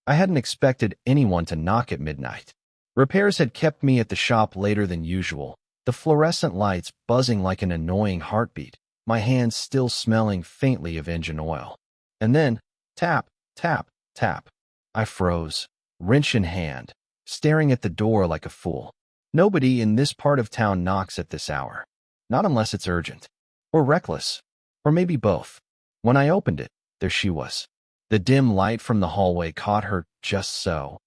I hadn't expected anyone to knock at midnight. Repairs had kept me at the shop later than usual, the fluorescent lights buzzing like an annoying heartbeat, my hands still smelling faintly of engine oil. And then, tap, tap, tap. I froze, wrench in hand, staring at the door like a fool. Nobody in this part of town knocks at this hour. Not unless it's urgent. Or reckless. Or maybe both. When I opened it, there she was. The dim light from the hallway caught her just so,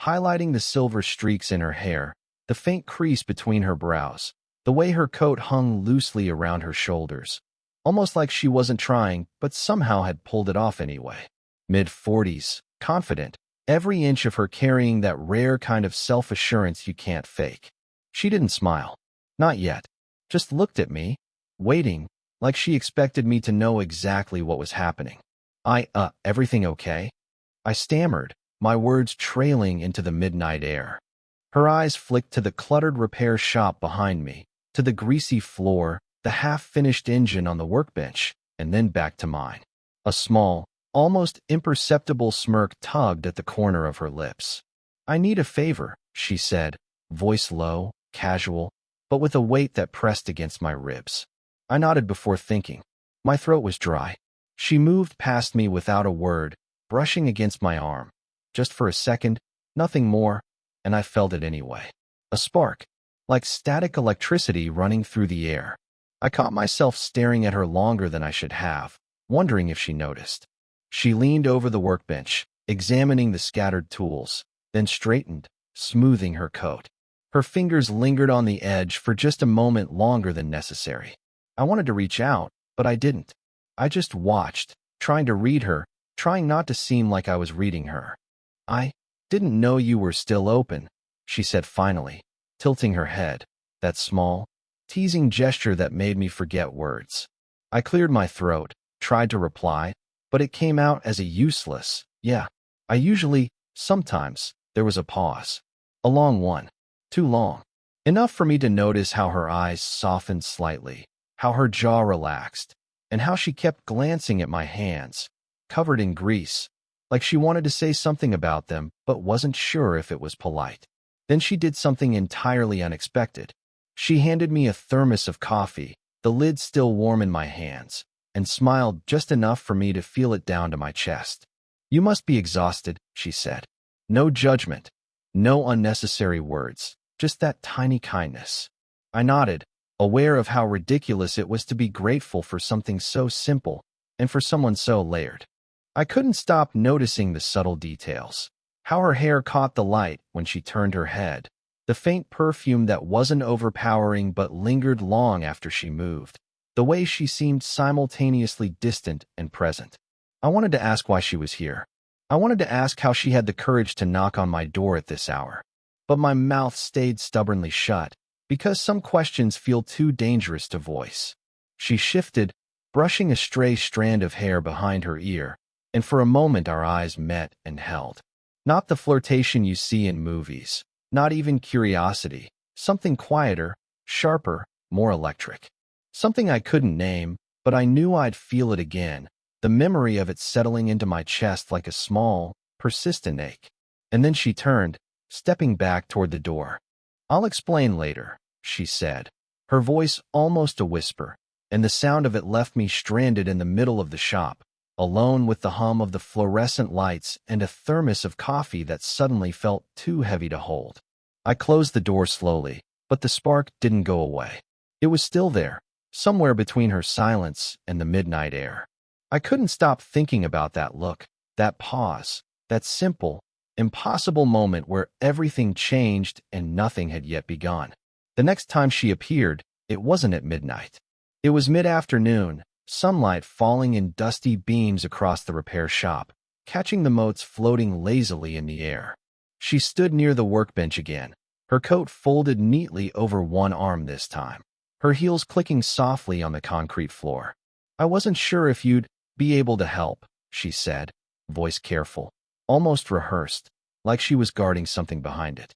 highlighting the silver streaks in her hair, the faint crease between her brows, the way her coat hung loosely around her shoulders, almost like she wasn't trying but somehow had pulled it off anyway. Mid-40s, confident, every inch of her carrying that rare kind of self-assurance you can't fake. She didn't smile. Not yet. Just looked at me, waiting, like she expected me to know exactly what was happening. Everything okay? I stammered, my words trailing into the midnight air. Her eyes flicked to the cluttered repair shop behind me, to the greasy floor, the half-finished engine on the workbench, and then back to mine. A small, almost imperceptible smirk tugged at the corner of her lips. "I need a favor," she said, voice low, casual, but with a weight that pressed against my ribs. I nodded before thinking. My throat was dry. She moved past me without a word, brushing against my arm. Just for a second, nothing more, and I felt it anyway. A spark, like static electricity running through the air. I caught myself staring at her longer than I should have, wondering if she noticed. She leaned over the workbench, examining the scattered tools, then straightened, smoothing her coat. Her fingers lingered on the edge for just a moment longer than necessary. I wanted to reach out, but I didn't. I just watched, trying to read her, trying not to seem like I was reading her. "I didn't know you were still open," she said finally, tilting her head, that small, teasing gesture that made me forget words. I cleared my throat, tried to reply, but it came out as a useless, "Yeah." Sometimes, there was a pause. A long one. Too long. Enough for me to notice how her eyes softened slightly, how her jaw relaxed, and how she kept glancing at my hands, covered in grease, like she wanted to say something about them but wasn't sure if it was polite. Then she did something entirely unexpected. She handed me a thermos of coffee, the lid still warm in my hands, and smiled just enough for me to feel it down to my chest. "You must be exhausted," she said. No judgment, no unnecessary words, just that tiny kindness. I nodded, aware of how ridiculous it was to be grateful for something so simple and for someone so layered. I couldn't stop noticing the subtle details. How her hair caught the light when she turned her head, the faint perfume that wasn't overpowering but lingered long after she moved, the way she seemed simultaneously distant and present. I wanted to ask why she was here. I wanted to ask how she had the courage to knock on my door at this hour. But my mouth stayed stubbornly shut, because some questions feel too dangerous to voice. She shifted, brushing a stray strand of hair behind her ear, and for a moment our eyes met and held. Not the flirtation you see in movies, not even curiosity, something quieter, sharper, more electric. Something I couldn't name, but I knew I'd feel it again, the memory of it settling into my chest like a small, persistent ache. And then she turned, stepping back toward the door. "I'll explain later," she said, her voice almost a whisper, and the sound of it left me stranded in the middle of the shop, alone with the hum of the fluorescent lights and a thermos of coffee that suddenly felt too heavy to hold. I closed the door slowly, but the spark didn't go away. It was still there, somewhere between her silence and the midnight air. I couldn't stop thinking about that look, that pause, that simple, impossible moment where everything changed and nothing had yet begun. The next time she appeared, it wasn't at midnight. It was mid-afternoon, sunlight falling in dusty beams across the repair shop, catching the motes floating lazily in the air. She stood near the workbench again, her coat folded neatly over one arm this time, her heels clicking softly on the concrete floor. "I wasn't sure if you'd be able to help," she said, voice careful, almost rehearsed, like she was guarding something behind it.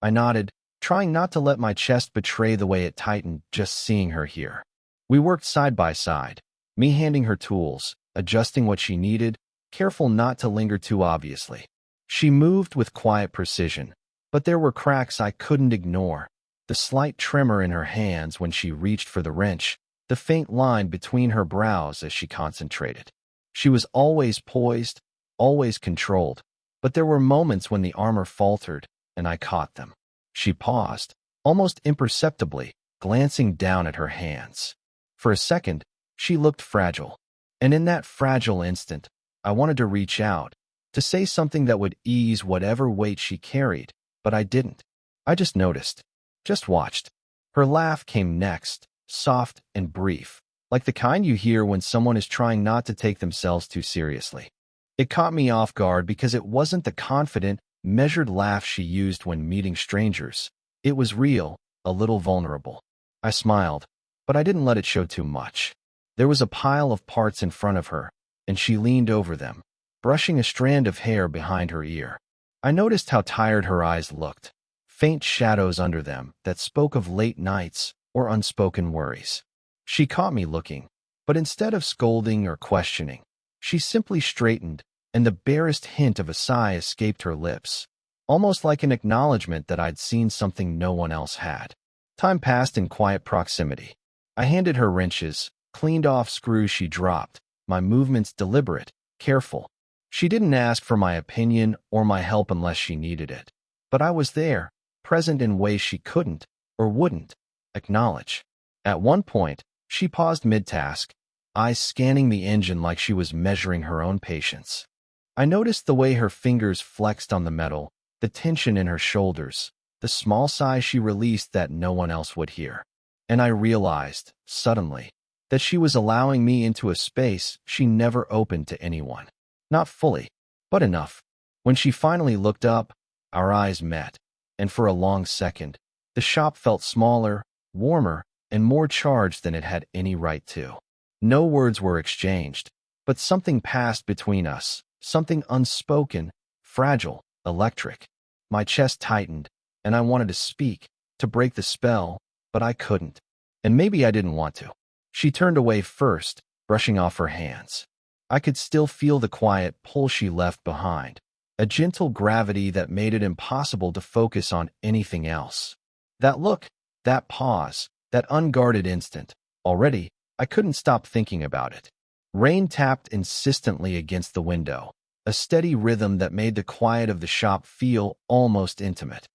I nodded, trying not to let my chest betray the way it tightened just seeing her here. We worked side by side, me handing her tools, adjusting what she needed, careful not to linger too obviously. She moved with quiet precision, but there were cracks I couldn't ignore. The slight tremor in her hands when she reached for the wrench, the faint line between her brows as she concentrated. She was always poised, always controlled, but there were moments when the armor faltered, and I caught them. She paused, almost imperceptibly, glancing down at her hands. For a second, she looked fragile, and in that fragile instant, I wanted to reach out, to say something that would ease whatever weight she carried, but I didn't. I just noticed, just watched. Her laugh came next, soft and brief, like the kind you hear when someone is trying not to take themselves too seriously. It caught me off guard because it wasn't the confident, measured laugh she used when meeting strangers. It was real, a little vulnerable. I smiled, but I didn't let it show too much. There was a pile of parts in front of her, and she leaned over them, brushing a strand of hair behind her ear. I noticed how tired her eyes looked, faint shadows under them that spoke of late nights or unspoken worries. She caught me looking, but instead of scolding or questioning, she simply straightened, and the barest hint of a sigh escaped her lips, almost like an acknowledgement that I'd seen something no one else had. Time passed in quiet proximity. I handed her wrenches, cleaned off screws she dropped, my movements deliberate, careful. She didn't ask for my opinion or my help unless she needed it. But I was there, present in ways she couldn't, or wouldn't, acknowledge. At one point, she paused mid-task, eyes scanning the engine like she was measuring her own patience. I noticed the way her fingers flexed on the metal, the tension in her shoulders, the small sigh she released that no one else would hear. And I realized, suddenly, that she was allowing me into a space she never opened to anyone. Not fully, but enough. When she finally looked up, our eyes met, and for a long second, the shop felt smaller, warmer, and more charged than it had any right to. No words were exchanged, but something passed between us, something unspoken, fragile, electric. My chest tightened, and I wanted to speak, to break the spell, but I couldn't. And maybe I didn't want to. She turned away first, brushing off her hands. I could still feel the quiet pull she left behind, a gentle gravity that made it impossible to focus on anything else. That look, that pause, that unguarded instant, already, I couldn't stop thinking about it. Rain tapped insistently against the window, a steady rhythm that made the quiet of the shop feel almost intimate.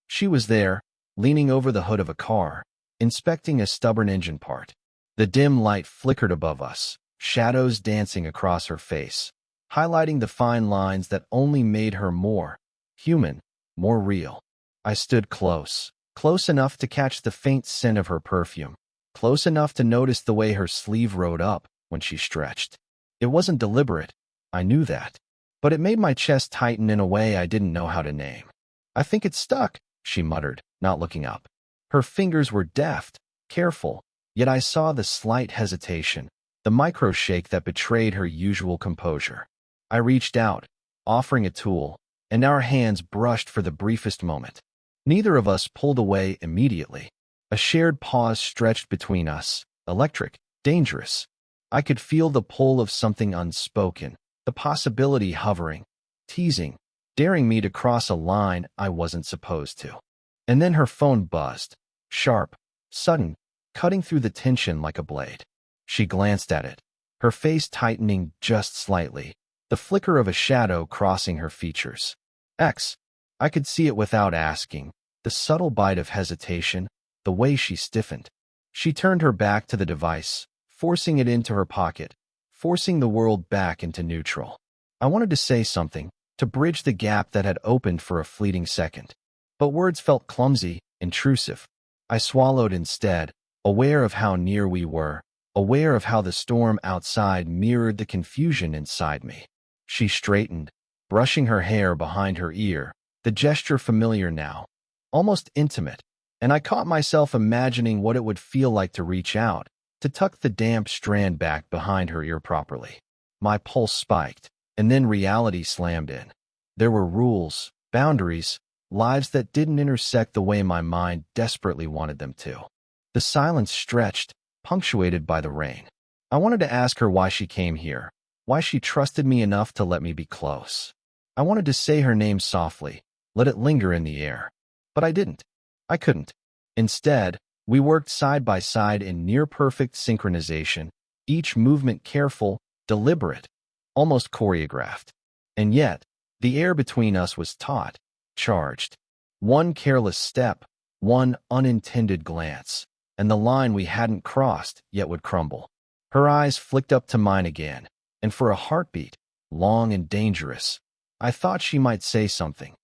She was there, leaning over the hood of a car, inspecting a stubborn engine part. The dim light flickered above us, shadows dancing across her face, highlighting the fine lines that only made her more human, more real. I stood close, close enough to catch the faint scent of her perfume, close enough to notice the way her sleeve rode up when she stretched. It wasn't deliberate, I knew that, but it made my chest tighten in a way I didn't know how to name. "I think it's stuck," she muttered, not looking up. Her fingers were deft, careful, yet I saw the slight hesitation, the micro-shake that betrayed her usual composure. I reached out, offering a tool, and our hands brushed for the briefest moment. Neither of us pulled away immediately. A shared pause stretched between us, electric, dangerous. I could feel the pull of something unspoken, the possibility hovering, teasing, daring me to cross a line I wasn't supposed to. And then her phone buzzed, sharp, sudden, cutting through the tension like a blade. She glanced at it, her face tightening just slightly, the flicker of a shadow crossing her features. X. I could see it without asking, the subtle bite of hesitation, the way she stiffened. She turned her back to the device, forcing it into her pocket, forcing the world back into neutral. I wanted to say something, to bridge the gap that had opened for a fleeting second. But words felt clumsy, intrusive. I swallowed instead, aware of how near we were, aware of how the storm outside mirrored the confusion inside me. She straightened, brushing her hair behind her ear, the gesture familiar now, almost intimate, and I caught myself imagining what it would feel like to reach out, to tuck the damp strand back behind her ear properly. My pulse spiked, and then reality slammed in. There were rules, boundaries, lives that didn't intersect the way my mind desperately wanted them to. The silence stretched, punctuated by the rain. I wanted to ask her why she came here, why she trusted me enough to let me be close. I wanted to say her name softly, let it linger in the air. But I didn't. I couldn't. Instead, we worked side by side in near-perfect synchronization, each movement careful, deliberate, almost choreographed. And yet, the air between us was taut, charged. One careless step, one unintended glance, and the line we hadn't crossed yet would crumble. Her eyes flicked up to mine again, and for a heartbeat, long and dangerous, I thought she might say something.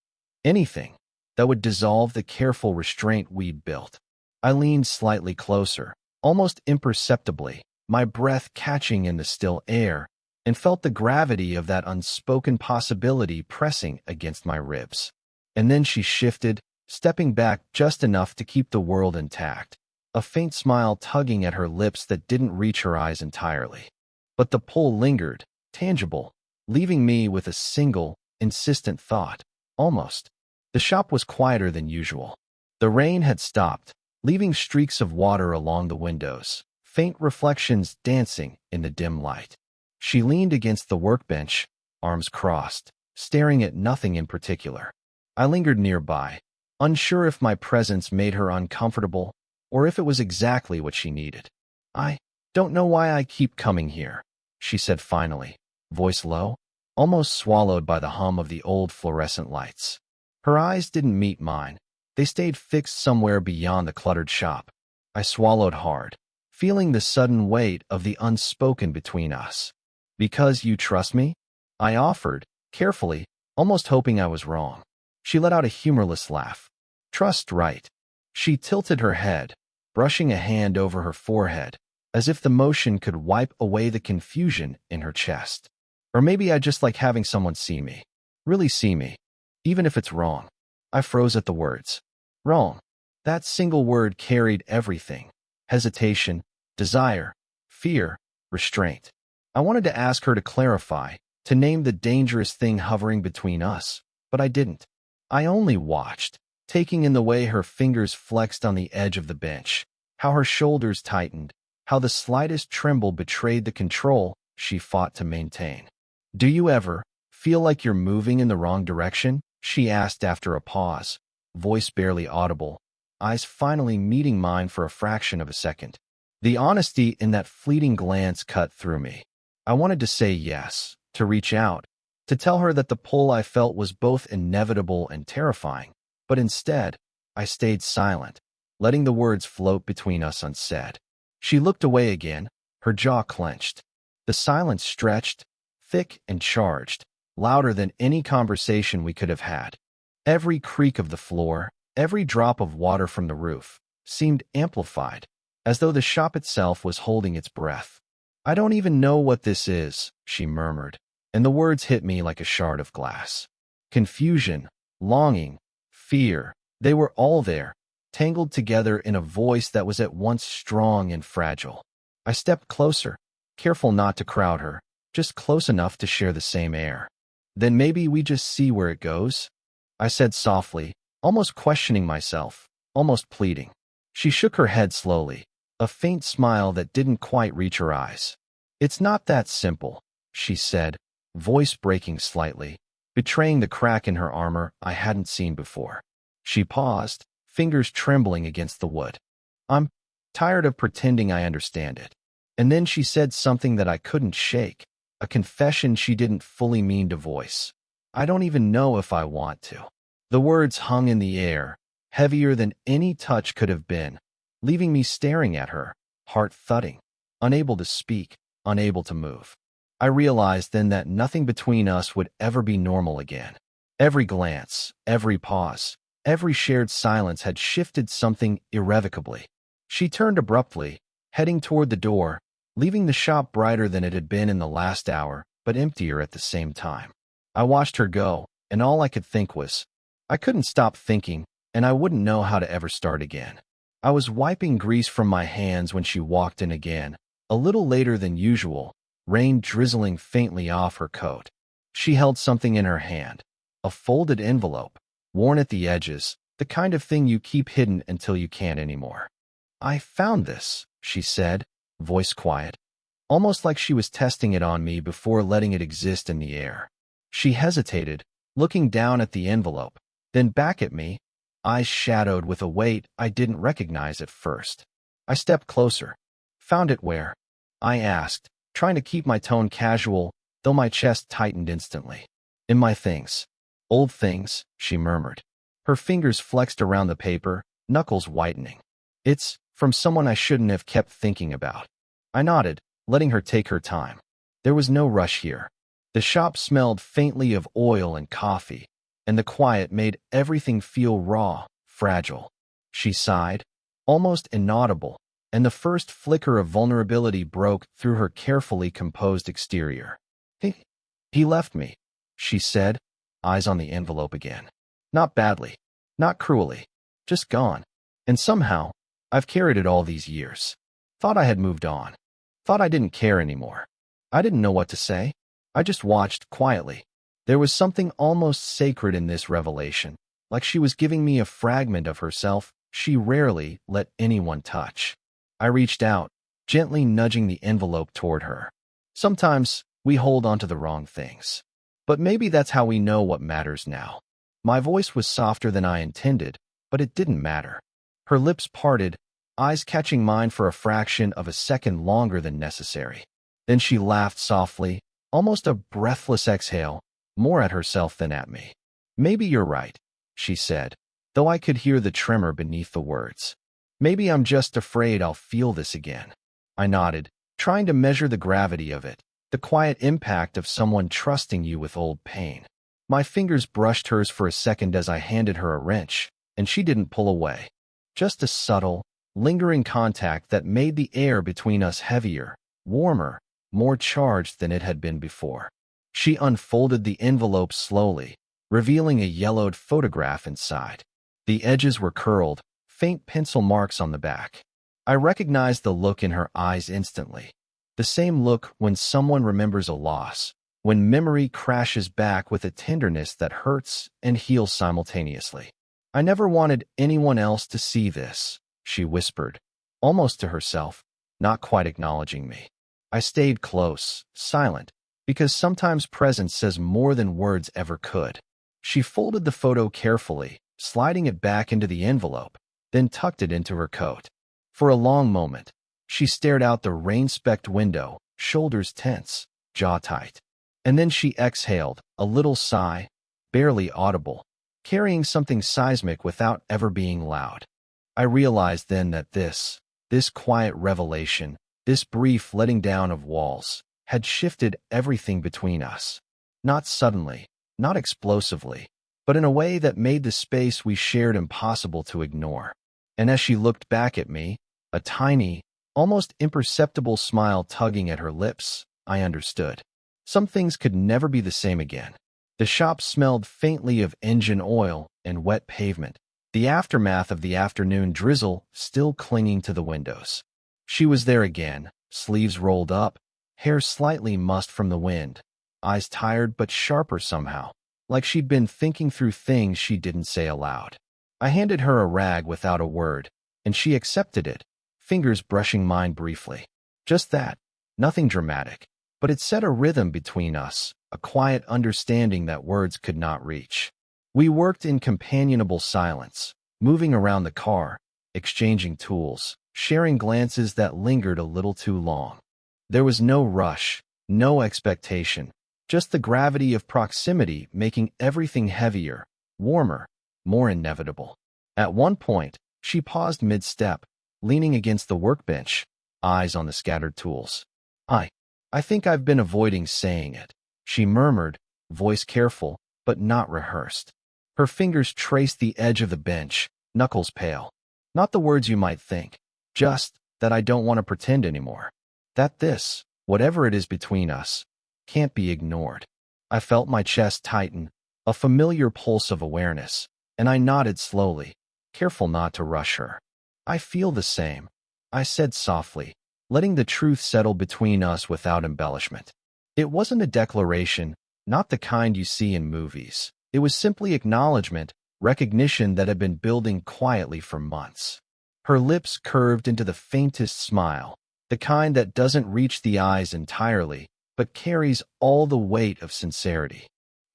Anything that would dissolve the careful restraint we'd built. I leaned slightly closer, almost imperceptibly, my breath catching in the still air, and felt the gravity of that unspoken possibility pressing against my ribs. And then she shifted, stepping back just enough to keep the world intact, a faint smile tugging at her lips that didn't reach her eyes entirely. But the pull lingered, tangible, leaving me with a single, insistent thought. Almost. The shop was quieter than usual. The rain had stopped, leaving streaks of water along the windows, faint reflections dancing in the dim light. She leaned against the workbench, arms crossed, staring at nothing in particular. I lingered nearby, unsure if my presence made her uncomfortable or if it was exactly what she needed. "I don't know why I keep coming here," she said finally, voice low, almost swallowed by the hum of the old fluorescent lights. Her eyes didn't meet mine. They stayed fixed somewhere beyond the cluttered shop. I swallowed hard, feeling the sudden weight of the unspoken between us. "Because you trust me?" I offered, carefully, almost hoping I was wrong. She let out a humorless laugh. "Trust, right." She tilted her head, brushing a hand over her forehead, as if the motion could wipe away the confusion in her chest. "Or maybe I just like having someone see me. Really see me. Even if it's wrong." I froze at the words. Wrong. That single word carried everything. Hesitation, desire, fear, restraint. I wanted to ask her to clarify, to name the dangerous thing hovering between us, but I didn't. I only watched, taking in the way her fingers flexed on the edge of the bench, how her shoulders tightened, how the slightest tremble betrayed the control she fought to maintain. "Do you ever feel like you're moving in the wrong direction?" she asked after a pause, voice barely audible, eyes finally meeting mine for a fraction of a second. The honesty in that fleeting glance cut through me. I wanted to say yes, to reach out, to tell her that the pull I felt was both inevitable and terrifying, but instead, I stayed silent, letting the words float between us unsaid. She looked away again, her jaw clenched. The silence stretched, thick and charged, louder than any conversation we could have had. Every creak of the floor, every drop of water from the roof, seemed amplified, as though the shop itself was holding its breath. "I don't even know what this is," she murmured, and the words hit me like a shard of glass. Confusion, longing, fear, they were all there, tangled together in a voice that was at once strong and fragile. I stepped closer, careful not to crowd her, just close enough to share the same air. "Then maybe we just see where it goes?" I said softly, almost questioning myself, almost pleading. She shook her head slowly, a faint smile that didn't quite reach her eyes. "It's not that simple," she said, voice breaking slightly, betraying the crack in her armor I hadn't seen before. She paused, fingers trembling against the wood. "I'm tired of pretending I understand it." And then she said something that I couldn't shake, a confession she didn't fully mean to voice. "I don't even know if I want to." The words hung in the air, heavier than any touch could have been, leaving me staring at her, heart thudding, unable to speak, unable to move. I realized then that nothing between us would ever be normal again. Every glance, every pause, every shared silence had shifted something irrevocably. She turned abruptly, heading toward the door, leaving the shop brighter than it had been in the last hour, but emptier at the same time. I watched her go, and all I could think was, I couldn't stop thinking, and I wouldn't know how to ever start again. I was wiping grease from my hands when she walked in again, a little later than usual, rain drizzling faintly off her coat. She held something in her hand, a folded envelope, worn at the edges, the kind of thing you keep hidden until you can't anymore. "I found this," she said, voice quiet, almost like she was testing it on me before letting it exist in the air. She hesitated, looking down at the envelope, then back at me, eyes shadowed with a weight I didn't recognize at first. I stepped closer. Found it where? I asked, trying to keep my tone casual, though my chest tightened instantly. In my things. Old things, she murmured. Her fingers flexed around the paper, knuckles whitening. It's from someone I shouldn't have kept thinking about. I nodded, letting her take her time. There was no rush here. The shop smelled faintly of oil and coffee, and the quiet made everything feel raw, fragile. She sighed, almost inaudible, and the first flicker of vulnerability broke through her carefully composed exterior. He left me, she said, eyes on the envelope again. Not badly, not cruelly, just gone. And somehow, I've carried it all these years. Thought I had moved on. Thought I didn't care anymore. I didn't know what to say. I just watched quietly. There was something almost sacred in this revelation, like she was giving me a fragment of herself she rarely let anyone touch. I reached out, gently nudging the envelope toward her. Sometimes we hold on to the wrong things. But maybe that's how we know what matters now. My voice was softer than I intended, but it didn't matter. Her lips parted, eyes catching mine for a fraction of a second longer than necessary. Then she laughed softly, almost a breathless exhale, more at herself than at me. Maybe you're right, she said, though I could hear the tremor beneath the words. Maybe I'm just afraid I'll feel this again. I nodded, trying to measure the gravity of it, the quiet impact of someone trusting you with old pain. My fingers brushed hers for a second as I handed her a wrench, and she didn't pull away. Just a subtle, lingering contact that made the air between us heavier, warmer, more charged than it had been before. She unfolded the envelope slowly, revealing a yellowed photograph inside. The edges were curled, faint pencil marks on the back. I recognized the look in her eyes instantly. The same look when someone remembers a loss, when memory crashes back with a tenderness that hurts and heals simultaneously. I never wanted anyone else to see this, she whispered, almost to herself, not quite acknowledging me. I stayed close, silent, because sometimes presence says more than words ever could. She folded the photo carefully, sliding it back into the envelope, then tucked it into her coat. For a long moment, she stared out the rain-specked window, shoulders tense, jaw tight. And then she exhaled, a little sigh, barely audible, carrying something seismic without ever being loud. I realized then that this quiet revelation, this brief letting down of walls, had shifted everything between us. Not suddenly, not explosively, but in a way that made the space we shared impossible to ignore. And as she looked back at me, a tiny, almost imperceptible smile tugging at her lips, I understood. Some things could never be the same again. The shop smelled faintly of engine oil and wet pavement, the aftermath of the afternoon drizzle still clinging to the windows. She was there again, sleeves rolled up, hair slightly mussed from the wind, eyes tired but sharper somehow, like she'd been thinking through things she didn't say aloud. I handed her a rag without a word, and she accepted it, fingers brushing mine briefly. Just that, nothing dramatic, but it set a rhythm between us, a quiet understanding that words could not reach. We worked in companionable silence, moving around the car, exchanging tools, sharing glances that lingered a little too long. There was no rush, no expectation, just the gravity of proximity making everything heavier, warmer, more inevitable. At one point, she paused mid-step, leaning against the workbench, eyes on the scattered tools. I think I've been avoiding saying it, she murmured, voice careful, but not rehearsed. Her fingers traced the edge of the bench, knuckles pale. Not the words you might think, just that I don't want to pretend anymore. That this, whatever it is between us, can't be ignored. I felt my chest tighten, a familiar pulse of awareness, and I nodded slowly, careful not to rush her. I feel the same, I said softly, letting the truth settle between us without embellishment. It wasn't a declaration, not the kind you see in movies. It was simply acknowledgement, recognition that had been building quietly for months. Her lips curved into the faintest smile, the kind that doesn't reach the eyes entirely, but carries all the weight of sincerity.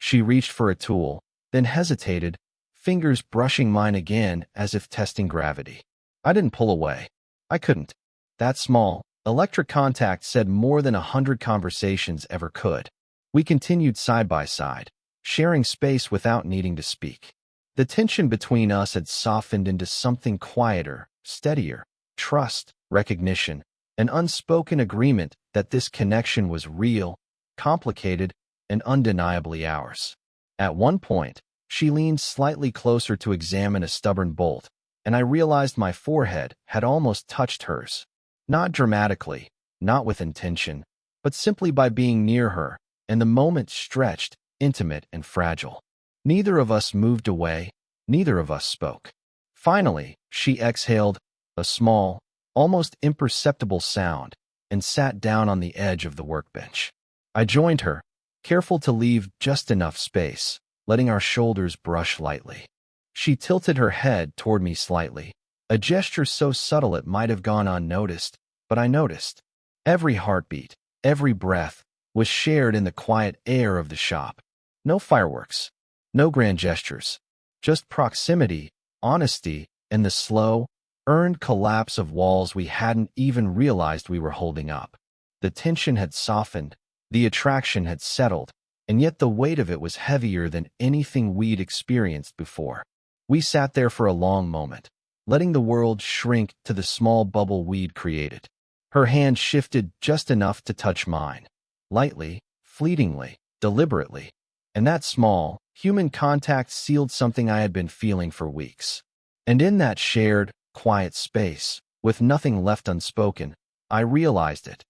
She reached for a tool, then hesitated, fingers brushing mine again as if testing gravity. I didn't pull away. I couldn't. That small, electric contact said more than 100 conversations ever could. We continued side by side, sharing space without needing to speak. The tension between us had softened into something quieter, steadier, trust, recognition, an unspoken agreement that this connection was real, complicated, and undeniably ours. At one point, she leaned slightly closer to examine a stubborn bolt, and I realized my forehead had almost touched hers. Not dramatically, not with intention, but simply by being near her, and the moment stretched, intimate and fragile. Neither of us moved away, neither of us spoke. Finally, she exhaled, a small, almost imperceptible sound, and sat down on the edge of the workbench. I joined her, careful to leave just enough space, letting our shoulders brush lightly. She tilted her head toward me slightly, a gesture so subtle it might have gone unnoticed, but I noticed. Every heartbeat, every breath, was shared in the quiet air of the shop. No fireworks, no grand gestures, just proximity, honesty, and the slow, earned collapse of walls we hadn't even realized we were holding up. The tension had softened, the attraction had settled, and yet the weight of it was heavier than anything we'd experienced before. We sat there for a long moment, letting the world shrink to the small bubble we'd created. Her hand shifted just enough to touch mine, lightly, fleetingly, deliberately, and that small, human contact sealed something I had been feeling for weeks. And in that shared, quiet space, with nothing left unspoken, I realized it.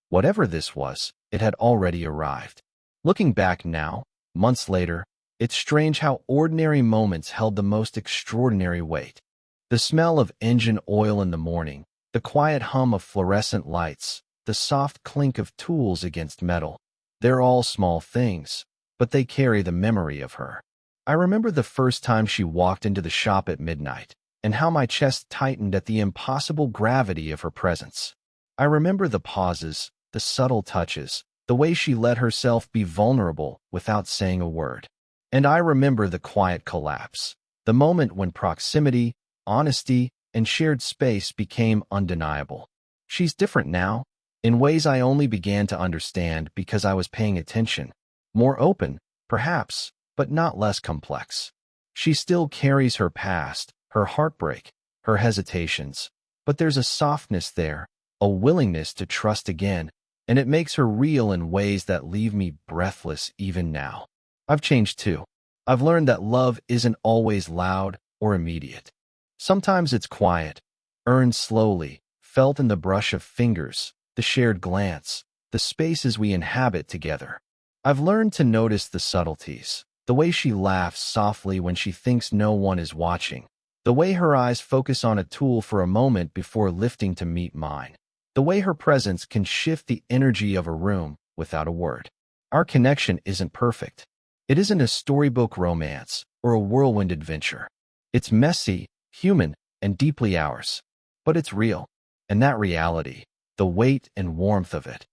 Whatever this was, it had already arrived. Looking back now, months later, it's strange how ordinary moments held the most extraordinary weight. The smell of engine oil in the morning, the quiet hum of fluorescent lights, the soft clink of tools against metal. They're all small things, but they carry the memory of her. I remember the first time she walked into the shop at midnight, and how my chest tightened at the impossible gravity of her presence. I remember the pauses, the subtle touches, the way she let herself be vulnerable without saying a word. And I remember the quiet collapse, the moment when proximity, honesty, and shared space became undeniable. She's different now, in ways I only began to understand because I was paying attention. More open, perhaps, but not less complex. She still carries her past, her heartbreak, her hesitations, but there's a softness there, a willingness to trust again, and it makes her real in ways that leave me breathless even now. I've changed too. I've learned that love isn't always loud or immediate. Sometimes it's quiet, earned slowly, felt in the brush of fingers, the shared glance, the spaces we inhabit together. I've learned to notice the subtleties, the way she laughs softly when she thinks no one is watching, the way her eyes focus on a tool for a moment before lifting to meet mine, the way her presence can shift the energy of a room without a word. Our connection isn't perfect. It isn't a storybook romance or a whirlwind adventure. It's messy, human, and deeply ours. But it's real, and that reality, the weight and warmth of it,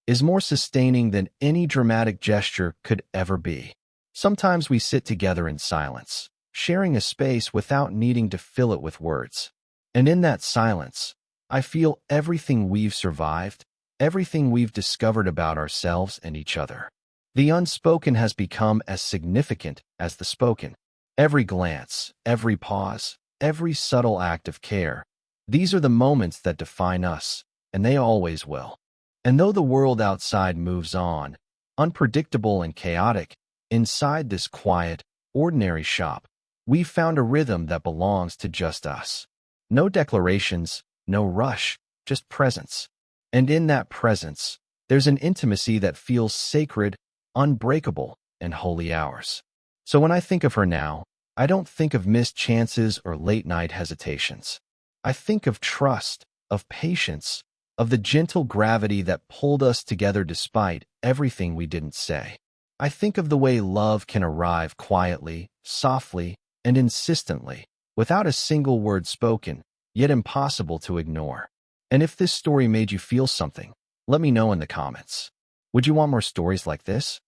is more sustaining than any dramatic gesture could ever be. Sometimes we sit together in silence, sharing a space without needing to fill it with words. And in that silence, I feel everything we've survived, everything we've discovered about ourselves and each other. The unspoken has become as significant as the spoken. Every glance, every pause, every subtle act of care, these are the moments that define us, and they always will. And though the world outside moves on, unpredictable and chaotic, inside this quiet, ordinary shop, we've found a rhythm that belongs to just us. No declarations, no rush, just presence. And in that presence, there's an intimacy that feels sacred, unbreakable, and wholly ours. So when I think of her now, I don't think of missed chances or late-night hesitations. I think of trust, of patience, of the gentle gravity that pulled us together despite everything we didn't say. I think of the way love can arrive quietly, softly, and insistently, without a single word spoken, yet impossible to ignore. And if this story made you feel something, let me know in the comments. Would you want more stories like this?